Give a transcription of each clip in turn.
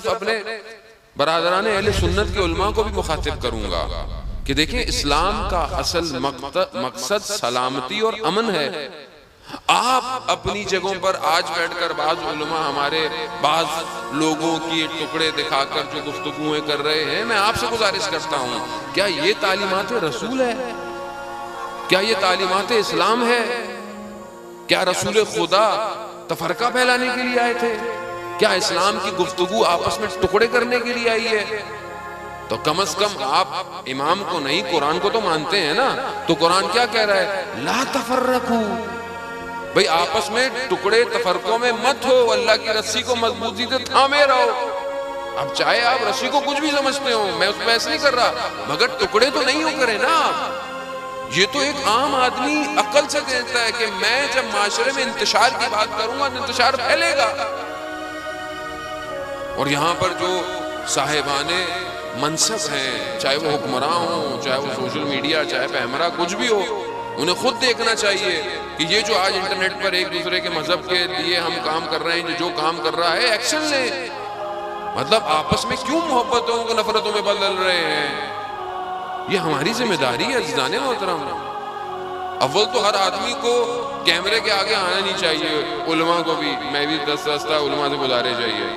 اپنے برادران اہل سنت کے علماء کو بھی مخاطب کروں گا کہ دیکھیں اسلام کا اصل مقصد سلامتی اور امن ہے. آپ اپنی جگہوں پر آج بیٹھ کر بعض علماء ہمارے بعض لوگوں کی ٹکڑے دکھا کر جو گفتگویں کر رہے ہیں، میں آپ سے گزارش کرتا ہوں کیا یہ تعلیمات رسول ہے؟ کیا یہ تعلیمات اسلام ہے؟ کیا رسول خدا تفرقہ پھیلانے کے لیے آئے تھے؟ کیا اسلام کی گفتگو آپس میں ٹکڑے کرنے کے لیے آئی ہے؟ تو کم از کم آپ امام کو نہیں قرآن کو تو مانتے ہیں نا. تو قرآن کیا کہہ رہا ہے؟ لا تفرقو، بھئی آپس میں ٹکڑے تفرقوں میں مت ہو، اللہ کی رسی کو مضبوطی سے تھامے رہو. اب چاہے آپ رسی کو کچھ بھی سمجھتے ہو، میں اس پہ ایسے نہیں کر رہا، مگر ٹکڑے تو نہیں ہو کرے نا آپ. یہ تو ایک عام آدمی عقل سے کہتا ہے کہ میں جب معاشرے میں انتشار کی بات کروں گا تو انتشار پھیلے گا. اور یہاں پر جو صاحبان منصب ہیں، چاہے وہ حکمراں ہوں، چاہے وہ سوشل میڈیا، چاہے پیمرا، کچھ بھی ہو، انہیں خود دیکھنا چاہیے کہ یہ جو آج انٹرنیٹ پر ایک دوسرے کے مذہب کے لیے ہم کام کر رہے ہیں، جو کام کر رہا ہے ایکشن لیں. مطلب آپس میں کیوں محبتوں کو نفرتوں میں بدل رہے ہیں؟ یہ ہماری ذمہ داری ہے عزیزان محترم. اول تو ہر آدمی کو کیمرے کے آگے آنا نہیں چاہیے، علماء کو بھی، میں بھی دستہ علماء سے گزارے چاہیے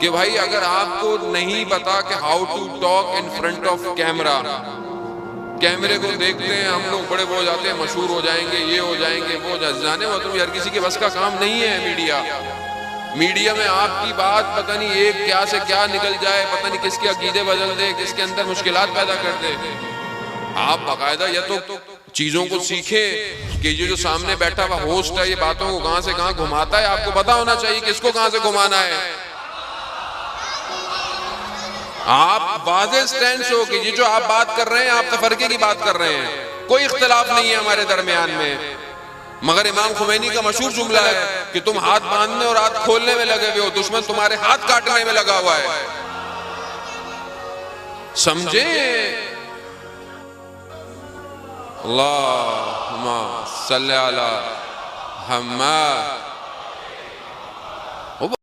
کہ بھائی اگر آپ کو نہیں پتا کہ how to talk in front of camera, کیمرے کو دیکھتے ہیں ہم لوگ بڑے ہو جاتے ہیں، مشہور ہو جائیں گے، یہ ہو جائیں گے، وہ جانے وہ تم ہر کسی کے بس کا کام نہیں ہے. میڈیا میں آپ کی بات پتہ نہیں ایک کیا سے کیا نکل جائے، پتہ نہیں کس کے عقیدے بدل دے، کس کے اندر مشکلات پیدا کر دے. آپ باقاعدہ یا تو چیزوں کو سیکھیں کہ یہ جو سامنے بیٹھا ہوا ہوسٹ ہے یہ باتوں کو کہاں سے کہاں گھماتا ہے، آپ کو پتا ہونا چاہیے کہ اس کو کہاں سے گھمانا ہے. آپ واضح سٹینڈ ہو کہ یہ جو آپ بات کر رہے ہیں آپ تفرقے کی بات کر رہے ہیں، کوئی اختلاف نہیں ہے ہمارے درمیان میں. مگر امام خمینی کا مشہور جملہ ہے کہ تم ہاتھ باندھنے اور ہاتھ کھولنے میں لگے ہوئے ہو، دشمن تمہارے ہاتھ کاٹنے میں لگا ہوا ہے. سمجھیں؟ اللہم صلی علی محمد.